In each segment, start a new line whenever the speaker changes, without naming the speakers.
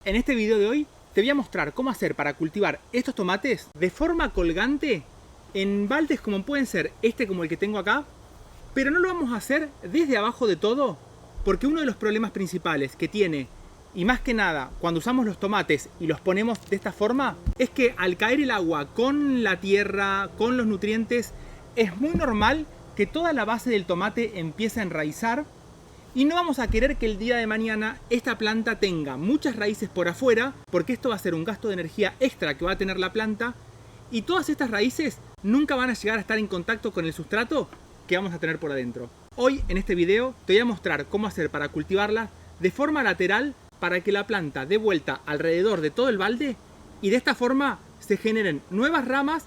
En este video de hoy te voy a mostrar cómo hacer para cultivar estos tomates de forma colgante en baldes como pueden ser este como el que tengo acá, pero no lo vamos a hacer desde abajo de todo, porque uno de los problemas principales que tiene, y más que nada cuando usamos los tomates y los ponemos de esta forma, es que al caer el agua con la tierra, con los nutrientes, es muy normal que toda la base del tomate empiece a enraizar y no vamos a querer que el día de mañana esta planta tenga muchas raíces por afuera, porque esto va a ser un gasto de energía extra que va a tener la planta y todas estas raíces nunca van a llegar a estar en contacto con el sustrato que vamos a tener por adentro. Hoy en este video te voy a mostrar cómo hacer para cultivarla de forma lateral para que la planta dé vuelta alrededor de todo el balde y de esta forma se generen nuevas ramas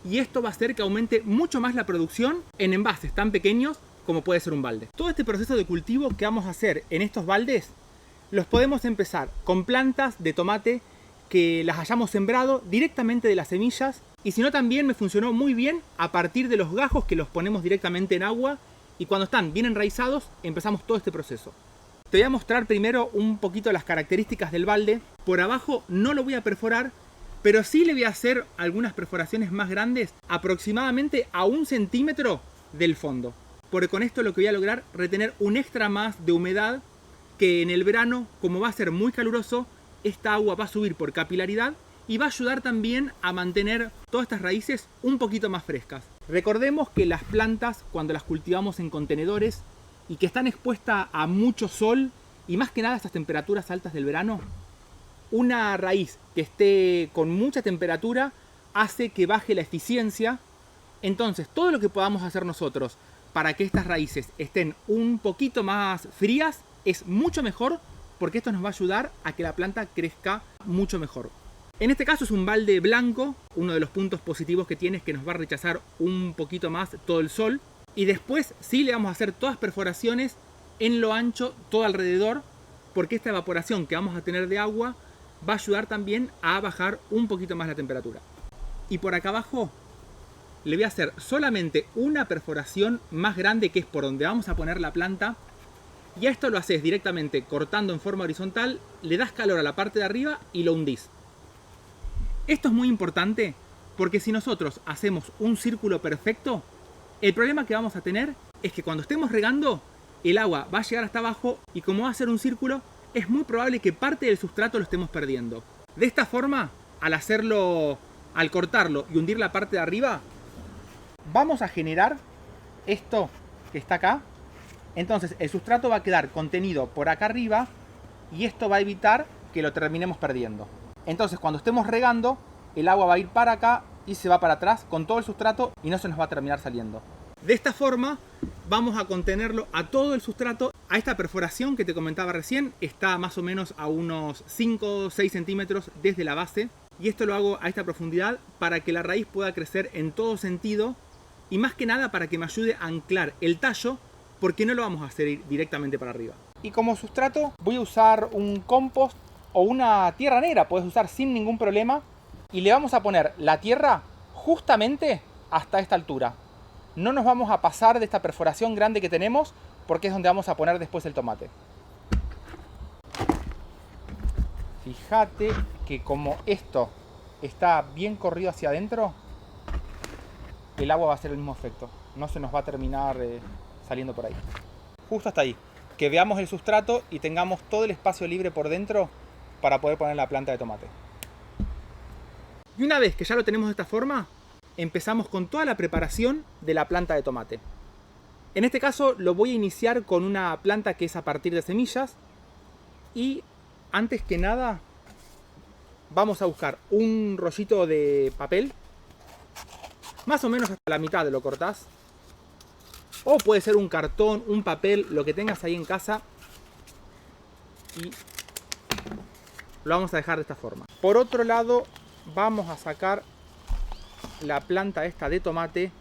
y esto va a hacer que aumente mucho más la producción en envases tan pequeños como puede ser un balde. Todo este proceso de cultivo que vamos a hacer en estos baldes los podemos empezar con plantas de tomate que las hayamos sembrado directamente de las semillas, y si no también me funcionó muy bien a partir de los gajos que los ponemos directamente en agua y cuando están bien enraizados empezamos todo este proceso. Te voy a mostrar primero un poquito las características del balde. Por abajo no lo voy a perforar, pero sí le voy a hacer algunas perforaciones más grandes, aproximadamente a 1 centímetro del fondo. Porque con esto lo que voy a lograr retener un extra más de humedad, que en el verano, como va a ser muy caluroso, esta agua va a subir por capilaridad y va a ayudar también a mantener todas estas raíces un poquito más frescas. Recordemos que las plantas, cuando las cultivamos en contenedores y que están expuestas a mucho sol y más que nada a estas temperaturas altas del verano, una raíz que esté con mucha temperatura hace que baje la eficiencia. Entonces todo lo que podamos hacer nosotros para que estas raíces estén un poquito más frías es mucho mejor, porque esto nos va a ayudar a que la planta crezca mucho mejor. En este caso es un balde blanco. Uno de los puntos positivos que tiene es que nos va a rechazar un poquito más todo el sol. Y después sí le vamos a hacer todas perforaciones en lo ancho, todo alrededor, porque esta evaporación que vamos a tener de agua va a ayudar también a bajar un poquito más la temperatura. Y por acá abajo le voy a hacer solamente una perforación más grande, que es por donde vamos a poner la planta. Y a esto lo haces directamente cortando en forma horizontal, le das calor a la parte de arriba y lo hundís. Esto es muy importante porque si nosotros hacemos un círculo perfecto, el problema que vamos a tener es que cuando estemos regando, el agua va a llegar hasta abajo y como va a ser un círculo, es muy probable que parte del sustrato lo estemos perdiendo. De esta forma, al cortarlo y hundir la parte de arriba, vamos a generar esto que está acá. Entonces el sustrato va a quedar contenido por acá arriba y esto va a evitar que lo terminemos perdiendo. Entonces cuando estemos regando, el agua va a ir para acá y se va para atrás con todo el sustrato y no se nos va a terminar saliendo. De esta forma vamos a contenerlo a todo el sustrato. A esta perforación que te comentaba recién está más o menos a unos 5 o 6 centímetros desde la base. Y esto lo hago a esta profundidad para que la raíz pueda crecer en todo sentido y más que nada para que me ayude a anclar el tallo, porque no lo vamos a hacer directamente para arriba. Y como sustrato voy a usar un compost o una tierra negra, puedes usar sin ningún problema. Y le vamos a poner la tierra justamente hasta esta altura. No nos vamos a pasar de esta perforación grande que tenemos, porque es donde vamos a poner después el tomate. Fíjate que como esto está bien corrido hacia adentro, el agua va a hacer el mismo efecto. No se nos va a terminar saliendo por ahí. Justo hasta ahí. Que veamos el sustrato y tengamos todo el espacio libre por dentro para poder poner la planta de tomate. Y una vez que ya lo tenemos de esta forma, empezamos con toda la preparación de la planta de tomate. En este caso lo voy a iniciar con una planta que es a partir de semillas. Y antes que nada vamos a buscar un rollito de papel. Más o menos hasta la mitad lo cortás. O puede ser un cartón, un papel, lo que tengas ahí en casa. Y lo vamos a dejar de esta forma. Por otro lado, vamos a sacar la planta esta de tomate.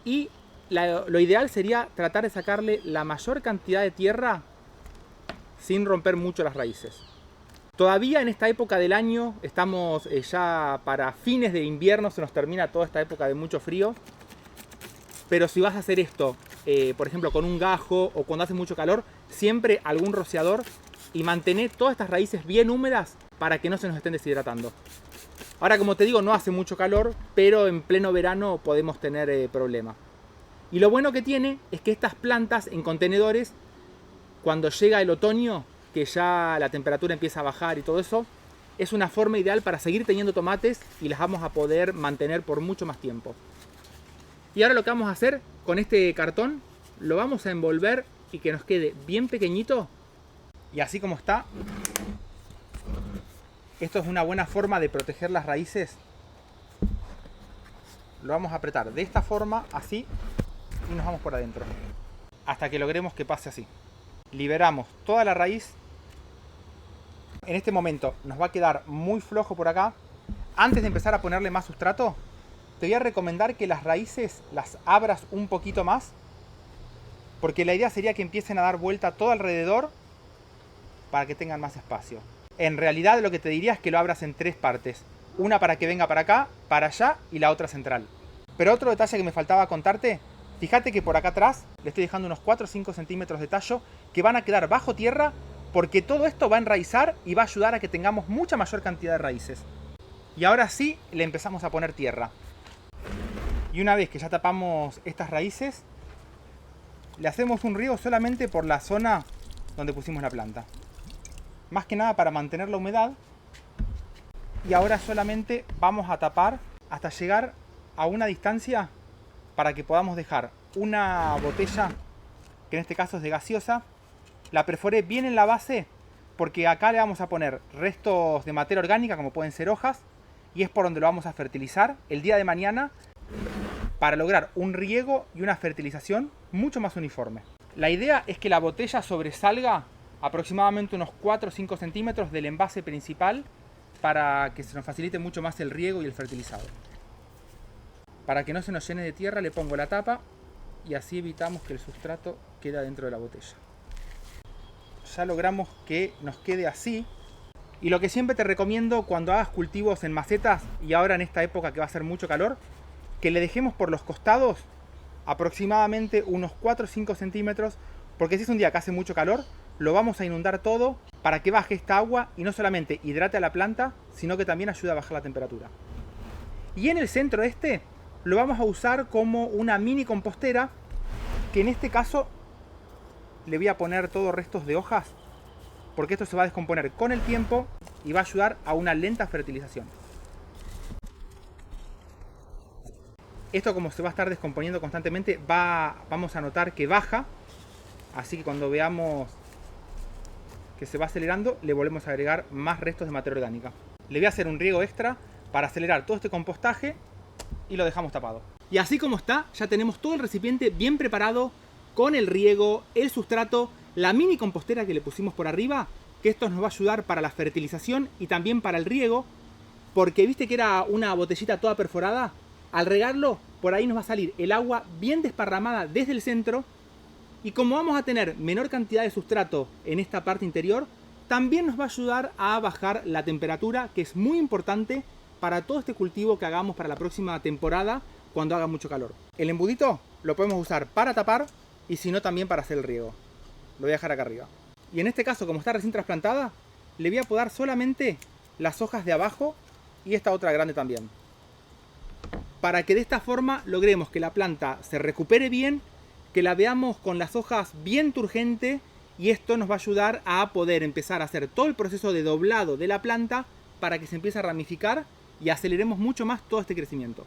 Y lo ideal sería tratar de sacarle la mayor cantidad de tierra sin romper mucho las raíces. Todavía en esta época del año, estamos ya para fines de invierno, se nos termina toda esta época de mucho frío. Pero si vas a hacer esto, por ejemplo, con un gajo o cuando hace mucho calor, siempre algún rociador y mantener todas estas raíces bien húmedas para que no se nos estén deshidratando. Ahora, como te digo, no hace mucho calor, pero en pleno verano podemos tener problemas. Y lo bueno que tiene es que estas plantas en contenedores, cuando llega el otoño, que ya la temperatura empieza a bajar y todo eso, es una forma ideal para seguir teniendo tomates y las vamos a poder mantener por mucho más tiempo. Y ahora lo que vamos a hacer con este cartón, lo vamos a envolver y que nos quede bien pequeñito. Y así como está, esto es una buena forma de proteger las raíces. Lo vamos a apretar de esta forma, así, y nos vamos por adentro. Hasta que logremos que pase así. Liberamos toda la raíz. En este momento nos va a quedar muy flojo por acá. Antes de empezar a ponerle más sustrato, te voy a recomendar que las raíces las abras un poquito más, porque la idea sería que empiecen a dar vuelta todo alrededor para que tengan más espacio. En realidad lo que te diría es que lo abras en 3 partes. Una para que venga para acá, para allá y la otra central. Pero otro detalle que me faltaba contarte, fíjate que por acá atrás le estoy dejando unos 4 o 5 centímetros de tallo que van a quedar bajo tierra, porque todo esto va a enraizar y va a ayudar a que tengamos mucha mayor cantidad de raíces. Y ahora sí le empezamos a poner tierra. Y una vez que ya tapamos estas raíces, le hacemos un riego solamente por la zona donde pusimos la planta. Más que nada para mantener la humedad. Y ahora solamente vamos a tapar hasta llegar a una distancia para que podamos dejar una botella, que en este caso es de gaseosa. La perforé bien en la base porque acá le vamos a poner restos de materia orgánica, como pueden ser hojas, y es por donde lo vamos a fertilizar el día de mañana para lograr un riego y una fertilización mucho más uniforme. La idea es que la botella sobresalga aproximadamente unos 4 o 5 centímetros del envase principal para que se nos facilite mucho más el riego y el fertilizado. Para que no se nos llene de tierra le pongo la tapa y así evitamos que el sustrato quede dentro de la botella. Ya logramos que nos quede así. Y lo que siempre te recomiendo cuando hagas cultivos en macetas, y ahora en esta época que va a hacer mucho calor, que le dejemos por los costados aproximadamente unos 4 o 5 centímetros, porque si es un día que hace mucho calor, lo vamos a inundar todo para que baje esta agua y no solamente hidrate a la planta, sino que también ayude a bajar la temperatura. Y en el centro lo vamos a usar como una mini compostera, que en este caso le voy a poner todos restos de hojas, porque esto se va a descomponer con el tiempo y va a ayudar a una lenta fertilización. Esto, como se va a estar descomponiendo constantemente, vamos a notar que baja, así que cuando veamos que se va acelerando, le volvemos a agregar más restos de materia orgánica. Le voy a hacer un riego extra para acelerar todo este compostaje y lo dejamos tapado. Y así como está, ya tenemos todo el recipiente bien preparado, con el riego, el sustrato, la mini compostera que le pusimos por arriba, que esto nos va a ayudar para la fertilización y también para el riego, porque viste que era una botellita toda perforada. Al regarlo, por ahí nos va a salir el agua bien desparramada desde el centro, y como vamos a tener menor cantidad de sustrato en esta parte interior, también nos va a ayudar a bajar la temperatura, que es muy importante para todo este cultivo que hagamos para la próxima temporada cuando haga mucho calor. El embudito lo podemos usar para tapar y si no también para hacer el riego. Lo voy a dejar acá arriba. Y en este caso, como está recién trasplantada, le voy a podar solamente las hojas de abajo y esta otra grande también, para que de esta forma logremos que la planta se recupere bien, que la veamos con las hojas bien turgente, y esto nos va a ayudar a poder empezar a hacer todo el proceso de doblado de la planta para que se empiece a ramificar y aceleremos mucho más todo este crecimiento.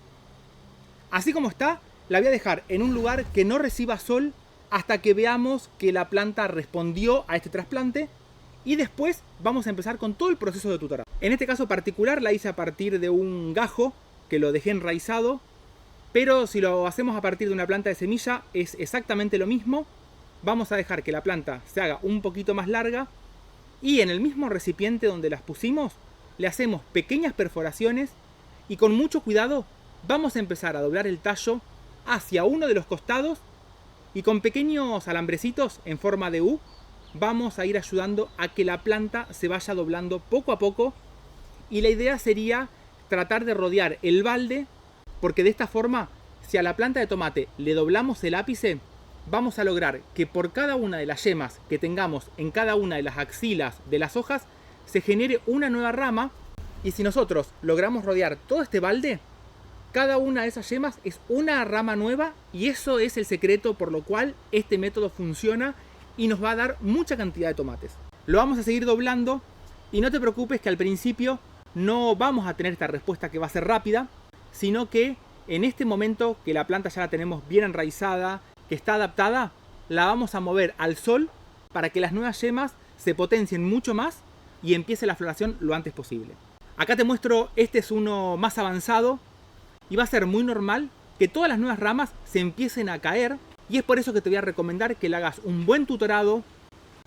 Así como está, la voy a dejar en un lugar que no reciba sol hasta que veamos que la planta respondió a este trasplante, y después vamos a empezar con todo el proceso de tutorado. En este caso particular la hice a partir de un gajo que lo dejé enraizado, pero si lo hacemos a partir de una planta de semilla es exactamente lo mismo. Vamos a dejar que la planta se haga un poquito más larga y en el mismo recipiente donde las pusimos le hacemos pequeñas perforaciones y con mucho cuidado vamos a empezar a doblar el tallo hacia uno de los costados y con pequeños alambrecitos en forma de U vamos a ir ayudando a que la planta se vaya doblando poco a poco, y la idea sería tratar de rodear el balde, porque de esta forma, si a la planta de tomate le doblamos el ápice, vamos a lograr que por cada una de las yemas que tengamos en cada una de las axilas de las hojas se genere una nueva rama. Y si nosotros logramos rodear todo este balde, cada una de esas yemas es una rama nueva, y eso es el secreto por lo cual este método funciona y nos va a dar mucha cantidad de tomates. Lo vamos a seguir doblando y no te preocupes que al principio no vamos a tener esta respuesta que va a ser rápida, sino que en este momento que la planta ya la tenemos bien enraizada, que está adaptada, la vamos a mover al sol para que las nuevas yemas se potencien mucho más y empiece la floración lo antes posible. Acá te muestro, este es uno más avanzado y va a ser muy normal que todas las nuevas ramas se empiecen a caer, y es por eso que te voy a recomendar que le hagas un buen tutorado.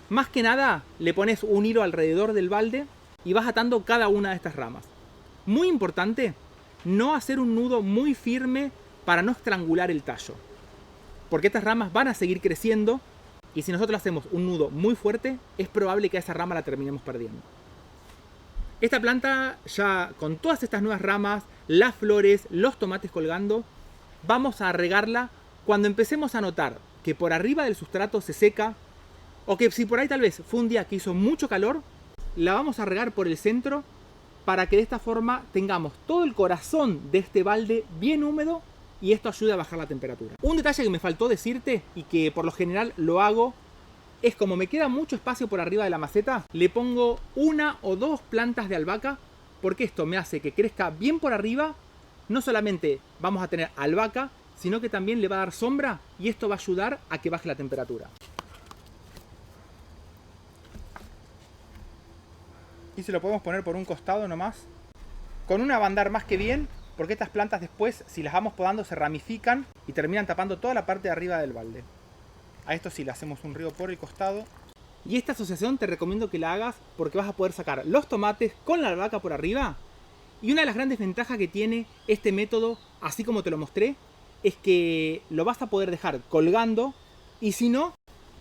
Más que nada le pones un hilo alrededor del balde y vas atando cada una de estas ramas. Muy importante, no hacer un nudo muy firme para no estrangular el tallo, porque estas ramas van a seguir creciendo y si nosotros hacemos un nudo muy fuerte es probable que a esa rama la terminemos perdiendo. Esta planta ya con todas estas nuevas ramas, las flores, los tomates colgando, vamos a regarla cuando empecemos a notar que por arriba del sustrato se seca, o que si por ahí tal vez fue un día que hizo mucho calor, la vamos a regar por el centro para que de esta forma tengamos todo el corazón de este balde bien húmedo y esto ayuda a bajar la temperatura. Un detalle que me faltó decirte y que por lo general lo hago es, como me queda mucho espacio por arriba de la maceta, le pongo una o dos plantas de albahaca, porque esto me hace que crezca bien por arriba. No solamente vamos a tener albahaca, sino que también le va a dar sombra y esto va a ayudar a que baje la temperatura. Y se lo podemos poner por un costado nomás. Con una va a andar más que bien, porque estas plantas después, si las vamos podando, se ramifican y terminan tapando toda la parte de arriba del balde. A esto sí le hacemos un riego por el costado. Y esta asociación te recomiendo que la hagas porque vas a poder sacar los tomates con la albahaca por arriba. Y una de las grandes ventajas que tiene este método, así como te lo mostré, es que lo vas a poder dejar colgando, y si no,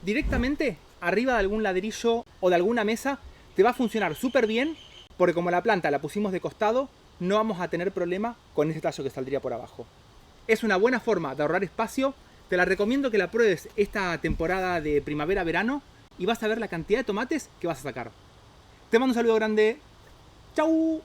directamente arriba de algún ladrillo o de alguna mesa te va a funcionar súper bien, porque como la planta la pusimos de costado, no vamos a tener problema con ese tallo que saldría por abajo. Es una buena forma de ahorrar espacio. Te la recomiendo que la pruebes esta temporada de primavera-verano y vas a ver la cantidad de tomates que vas a sacar. Te mando un saludo grande. ¡Chau!